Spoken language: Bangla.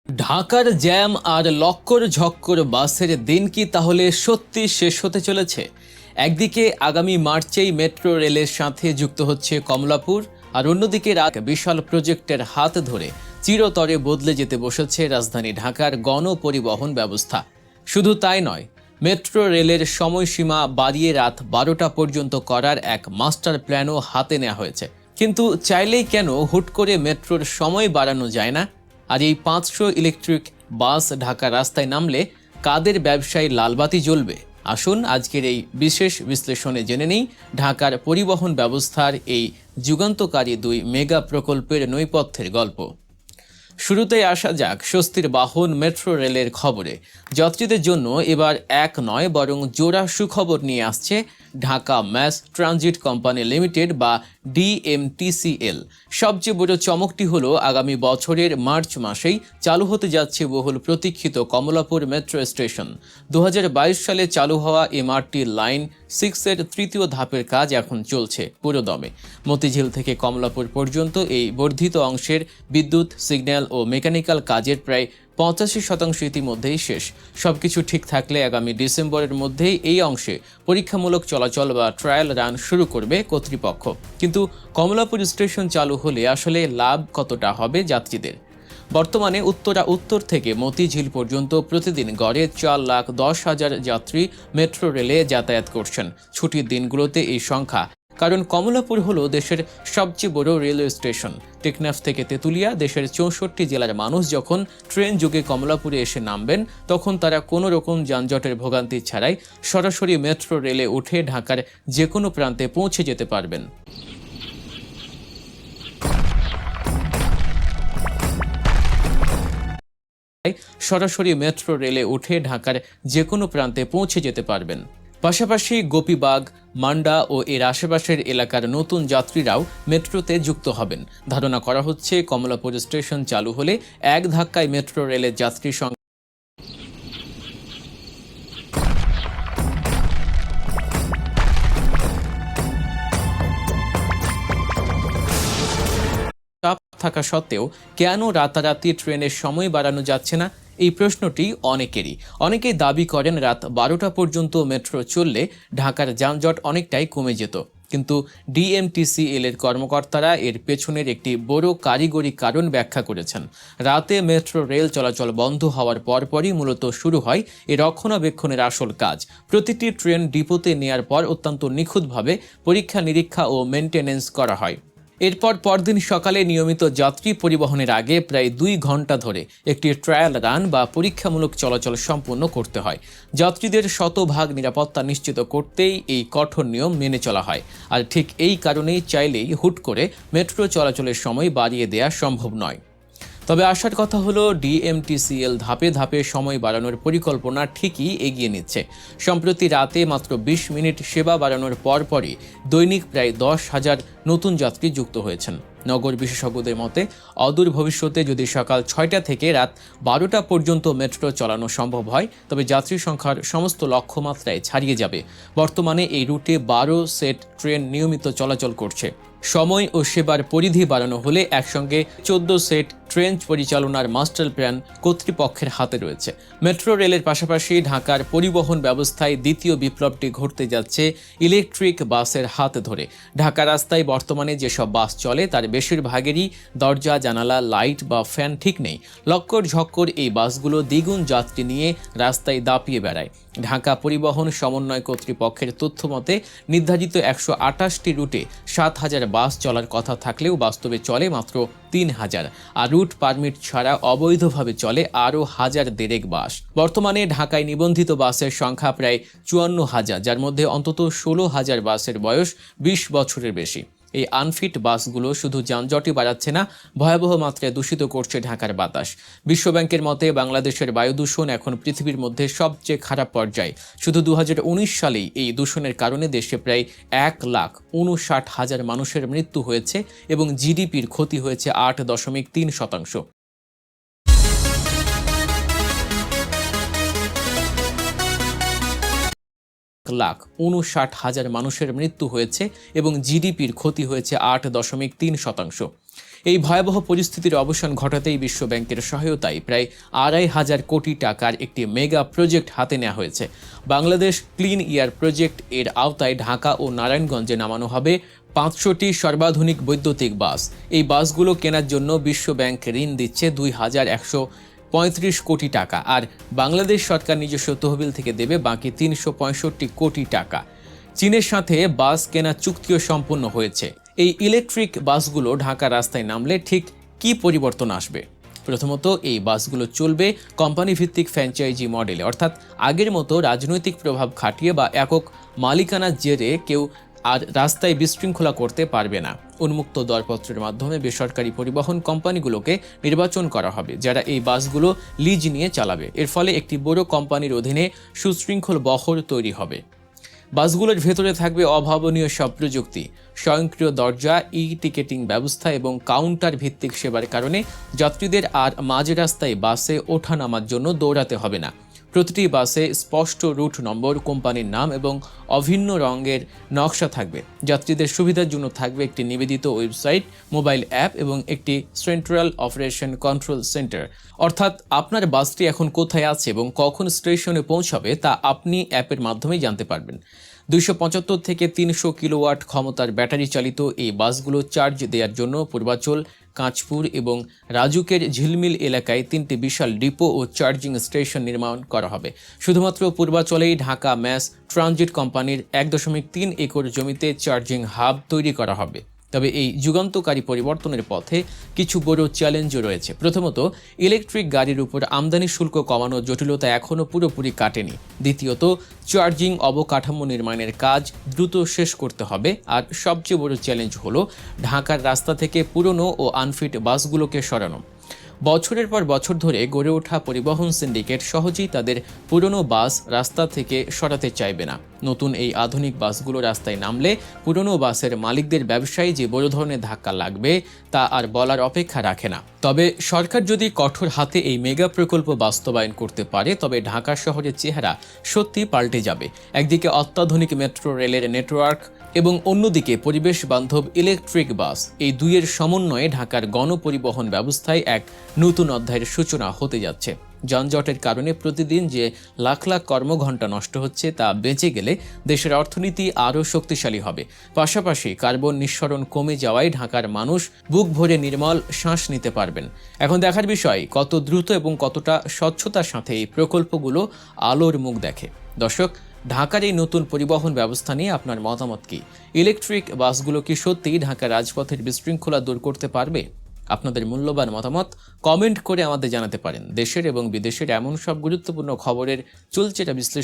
ঢাকার জ্যাম আর লক্কর ঝক্কর বাসের দিন কি তাহলে সত্যি শেষ হতে চলেছে? একদিকে আগামী মার্চেই মেট্রো রেলের সাথে যুক্ত হচ্ছে কমলাপুর, আর অন্যদিকে বিশাল প্রজেক্টের হাত ধরে চিরতরে বদলে যেতে বসেছে রাজধানী ঢাকার গণপরিবহন ব্যবস্থা। শুধু তাই নয়, মেট্রো রেলের সময়সীমা বাড়িয়ে রাত 12টা পর্যন্ত করার এক মাস্টার প্ল্যানও হাতে নেওয়া হয়েছে। কিন্তু চাইলেই কেন হুট করে মেট্রোর সময় বাড়ানো যায় না? আর এই 500 ইলেকট্রিক বাস ঢাকা রাস্তায় নামলে কাদের ব্যবসায় লালবাতি জ্বলবে? আসুন আজকের এই বিশেষ বিশ্লেষণে জেনে নেই ঢাকার পরিবহন ব্যবস্থার এই যুগান্তকারী দুই মেগা প্রকল্পের নৈপথ্যের গল্প। শুরুতেই আসা যাক স্বস্তির বাহন মেট্রো রেলের খবরে। যাত্রীদের জন্য এবার এক নয় বরং জোড়া সুখবর নিয়ে আসছে Dhaka mass transit company limited বা ডিএমটিসিএল। সবচেয়ে বড় চমকটি হলো আগামী বছরের মার্চ মাসেই চালু হতে যাচ্ছে বহুল প্রতীক্ষিত কমলাপুর মেট্রো স্টেশন। 2022 সালে চালু হওয়া এমআরটি লাইন 6-এর তৃতীয় ধাপের কাজ এখন চলছে পুরোদমে। মতিঝিল থেকে কমলাপুর পর্যন্ত এই বর্ধিত অংশের বিদ্যুৎ, সিগন্যাল ও মেকানিক্যাল কাজের প্রায় 85% ইতিমধ্যেই শেষ। সবকিছু ঠিক থাকলে আগামী ডিসেম্বরের মধ্যেই এই অংশে পরীক্ষামূলক চলাচল বা ট্রায়াল রান শুরু করবে কর্তৃপক্ষ। কিন্তু কমলাপুর স্টেশন চালু হলে আসলে লাভ কতটা হবে যাত্রীদের? বর্তমানে উত্তর থেকে মতিঝিল পর্যন্ত প্রতিদিন গড়ে 4,10,000 যাত্রী মেট্রো রেলে যাতায়াত করছেন। ছুটির দিনগুলোতে এই সংখ্যা, কারণ কমলাপুর হলো দেশের সবচেয়ে বড় রেলওয়ে স্টেশন। টেকনাফ থেকে তেঁতুলিয়া দেশের 64 জেলার মানুষ যখন ট্রেন যোগে কমলাপুরে এসে নামবেন, তখন তারা কোনো রকম যানজটের ভোগান্তি ছাড়াই সরাসরি মেট্রো রেলে উঠে ঢাকার যে কোনো প্রান্তে পৌঁছে যেতে পারবেন। সরাসরি মেট্রো রেলে উঠে ঢাকার যে কোনো প্রান্তে পৌঁছে যেতে পারবেন। পাশাপাশি গোপীবাগ, মান্ডা ও এর আশেপাশের এলাকার নতুন যাত্রীরাও মেট্রোতে যুক্ত হবেন। ধারণা করা হচ্ছে কমলাপুর স্টেশন চালু হলে এক ধাক্কায় মেট্রো রেলের যাত্রী সংখ্যা থাকা সত্ত্বেও কেন রাতারাতি ট্রেনের সময় বাড়ানো যাচ্ছে না, এই প্রশ্নটি অনেকেই দাবি করেন রাত 12টা পর্যন্ত মেট্রো চললে ঢাকার যানজট অনেকটাই কমে যেত। কিন্তু ডিএমটিসিএল এর কর্মকর্তারা এর পেছনের একটি বড় কারিগরি কারণ ব্যাখ্যা করেছেন। রাতে মেট্রো রেল চলাচল বন্ধ হওয়ার পরপরই মূলত শুরু হয় এর রক্ষণাবেক্ষণের আসল কাজ। প্রতিটি ট্রেন ডিপোতে নেয়ার পর অত্যন্ত নিখুঁতভাবে পরীক্ষা নিরীক্ষা ও মেনটেন্যান্স করা হয়। এরপর পরদিন সকালে নিয়মিত যাত্রী পরিবহনের আগে প্রায় 2 ঘন্টা ধরে একটি ট্রায়াল রান বা পরীক্ষামূলক চলাচল সম্পন্ন করতে হয়। যাত্রীদের শতভাগ নিরাপত্তা নিশ্চিত করতেই এই কঠোর নিয়ম মেনে চলা হয়। আর ঠিক এই কারণেই চাইলেই হুট করে মেট্রো চলাচলের সময় বাড়িয়ে দেওয়া সম্ভব নয়। তবে আসার কথা হলো ডিএমটিসিএল ধাপে ধাপে সময় বাড়ানোর পরিকল্পনা ঠিকই এগিয়ে নিচ্ছে। সম্প্রতি রাতে মাত্র 20 মিনিট সেবা বাড়ানোর পরপরই দৈনিক প্রায় 10,000 নতুন যাত্রী যুক্ত হয়েছেন। নগর বিশেষজ্ঞদের মতে অদূর ভবিষ্যতে যদি সকাল 6টা থেকে রাত 12টা পর্যন্ত মেট্রো চালানো সম্ভব হয়, তবে যাত্রী সংখ্যার সমস্ত লক্ষ্যমাত্রায় ছাড়িয়ে যাবে। বর্তমানে এই রুটে 12 সেট ট্রেন নিয়মিত চলাচল করছে। সময় ও সেবার পরিধি বাড়ানো হলে একসঙ্গে 14 সেট ট্রেন পরিচালনার মাস্টার প্ল্যান কর্তৃপক্ষের হাতে রয়েছে। মেট্রো রেলের পাশাপাশি ঢাকার পরিবহন ব্যবস্থায় দ্বিতীয় বিপ্লবটি ঘটতে যাচ্ছে ইলেকট্রিক বাসের হাত ধরে। ঢাকা রাস্তায় বর্তমানে যেসব বাস চলে তার বেশিরভাগেরই দরজা, জানালা, লাইট বা ফ্যান ঠিক নেই। লক্কর ঝক্কর এই বাসগুলো দ্বিগুণ যাত্রী নিয়ে রাস্তায় দাপিয়ে বেড়ায়। ঢাকা পরিবহন সমন্বয় কর্তৃপক্ষের তথ্য মতে নির্ধারিত 128টি রুটে 7,000 বাস চলার কথা থাকলেও বাস্তবে চলে মাত্র 3,000, আর রুট পারমিট ছাড়া অবৈধভাবে চলে আরও 1,000 বাস। বর্তমানে ঢাকায় নিবন্ধিত বাসের সংখ্যা প্রায় 54,000, যার মধ্যে অন্তত 16,000 বাসের বয়স 20 বছরের বেশি। এই আনফিট বাসগুলো শুধু যানজটই বাড়াচ্ছে না, ভয়াবহ মাত্রায় দূষিত করছে ঢাকার বাতাস। বিশ্বব্যাংকের মতে বাংলাদেশের বায়ু দূষণ এখন পৃথিবীর মধ্যে সবচেয়ে খারাপ পর্যায়ে। শুধু 2019 সালেই এই দূষণের কারণে দেশে প্রায় 1,59,000 মানুষের মৃত্যু হয়েছে এবং জিডিপির ক্ষতি হয়েছে 8.3%। 1,59,000 মানুষের মৃত্যু হয়েছে এবং জিডিপির ক্ষতি হয়েছে 8.3%। এই ভয়াবহ পরিস্থিতির অবসান ঘটাতেই বিশ্বব্যাংকের সহায়তায় প্রায় ২৫০০ কোটি টাকার একটি মেগা প্রজেক্ট হাতে নেওয়া হয়েছে। বাংলাদেশ ক্লিন এয়ার প্রজেক্ট এর আওতায় ঢাকা ও নারায়ণগঞ্জে নামানো হবে ৫০০টি সর্বাধুনিক বৈদ্যুতিক বাস। এই বাসগুলো কেনার জন্য বিশ্বব্যাংক ঋণ দিচ্ছে ২,১৩৫ কোটি টাকা, আর বাংলাদেশ সরকার নিজস্ব তহবিল থেকে দেবে বাকি ৩৬৫ কোটি টাকা। চীনের সাথে বাস কেনার চুক্তিও সম্পন্ন হয়েছে। এই ইলেকট্রিক বাসগুলো ঢাকা রাস্তায় নামলে ঠিক কী পরিবর্তন আসবে? প্রথমত, এই বাসগুলো চলবে কোম্পানি ভিত্তিক ফ্র্যাঞ্চাইজি মডেলে, অর্থাৎ আগের মতো রাজনৈতিক প্রভাব খাটিয়ে বা একক মালিকানার জেরে কেউ আর রাস্তায় বিশৃঙ্খলা করতে পারবে না। উন্মুক্ত দরপত্রের মাধ্যমে বেসরকারি পরিবহন কোম্পানিগুলোকে নির্বাচন করা হবে, যারা এই বাসগুলো লিজ নিয়ে চালাবে। এর ফলে একটি বড় কোম্পানির অধীনে সুশৃঙ্খল বহর তৈরি হবে। বাসগুলোর ভেতরে থাকবে অভাবনীয় সব প্রযুক্তি, স্বয়ংক্রিয় দরজা, টিকেটিং ব্যবস্থা এবং কাউন্টার ভিত্তিক সেবার কারণে যাত্রীদের আর মাঝ রাস্তায় বাসে ওঠা নামার জন্য দৌড়াতে হবে না। প্রতিটি বাসে স্পষ্ট রুট নম্বর, কোম্পানির নাম এবং অভিন্ন রঙের নকশা থাকবে। যাত্রীদের সুবিধার জন্য থাকবে একটি নিবেদিত ওয়েবসাইট, মোবাইল অ্যাপ এবং একটি সেন্ট্রাল অপারেশন কন্ট্রোল সেন্টার। অর্থাৎ আপনার বাসটি এখন কোথায় আছে এবং কখন স্টেশনে পৌঁছাবে তা আপনি অ্যাপের মাধ্যমেই জানতে পারবেন। ২৭৫ থেকে ৩০০ কিলোওয়াট ক্ষমতার ব্যাটারি চালিত এই বাসগুলো চার্জ দেওয়ার জন্য পূর্বাচল, কাঁচপুর এবং রাজুকের ঝিলমিল এলাকায় ৩টি বিশাল ডিপো ও চার্জিং স্টেশন নির্মাণ করা হবে। শুধুমাত্র পূর্বাচলেই ঢাকা ম্যাস ট্রানজিট কোম্পানির ১.৩ একর জমিতে চার্জিং হাব তৈরি করা হবে। তবে এই যুগান্তকারী পরিবর্তনের পথে কিছু বড় চ্যালেঞ্জও রয়েছে। প্রথমত, ইলেকট্রিক গাড়ির উপর আমদানি শুল্ক কমানোর জটিলতা এখনও পুরোপুরি কাটেনি। দ্বিতীয়ত, চার্জিং অবকাঠামো নির্মাণের কাজ দ্রুত শেষ করতে হবে। আর সবচেয়ে বড় চ্যালেঞ্জ হলো ঢাকার রাস্তা থেকে পুরনো ও আনফিট বাসগুলোকে সরানো। বছরের পর বছর ধরে গড়ে ওঠা পরিবহন সিন্ডিকেট সহজেই তাদের পুরনো বাস রাস্তা থেকে সরাতে চাইবে না। নতুন এই আধুনিক বাসগুলো রাস্তায় নামলে পুরনো বাসের মালিকদের ব্যবসায় যে বড় ধরনের ধাক্কা লাগবে তা আর বলার অপেক্ষা রাখে না। তবে সরকার যদি কঠোর হাতে এই মেগা প্রকল্প বাস্তবায়ন করতে পারে, তবে ঢাকা শহরের চেহারা সত্যি পাল্টে যাবে। একদিকে অত্যাধুনিক মেট্রো রেলের নেটওয়ার্ক এবং অন্যদিকে পরিবেশ বান্ধব ইলেকট্রিক বাস, এই দুইয়ের সমন্বয়ে ঢাকার গণপরিবহন ব্যবস্থায় এক নতুন অধ্যায়ের সূচনা হতে যাচ্ছে। যানজটের কারণে প্রতিদিন যে লাখ লাখ কর্মঘণ্টা নষ্ট হচ্ছে তা বেঁচে গেলে দেশের অর্থনীতি আরও শক্তিশালী হবে। পাশাপাশি কার্বন নিঃসরণ কমে যাওয়ায় ঢাকার মানুষ বুক ভরে নির্মল শ্বাস নিতে পারবেন। এখন দেখার বিষয় কত দ্রুত এবং কতটা স্বচ্ছতার সাথে এই প্রকল্পগুলো আলোর মুখ দেখে। দর্শক, ঢাকার এই নতুন পরিবহন ব্যবস্থা নিয়ে আপনার মতামত কি? ইলেকট্রিক বাসগুলো কি সত্যিই ঢাকার রাজপথের বিশৃঙ্খলা দূর করতে পারবে? আপনাদের মূল্যবান মতামত কমেন্ট করে আমাদের জানাতে পারেন। দেশের এবং বিদেশের এমন সব গুরুত্বপূর্ণ খবরের চলছে বিশ্লেষণ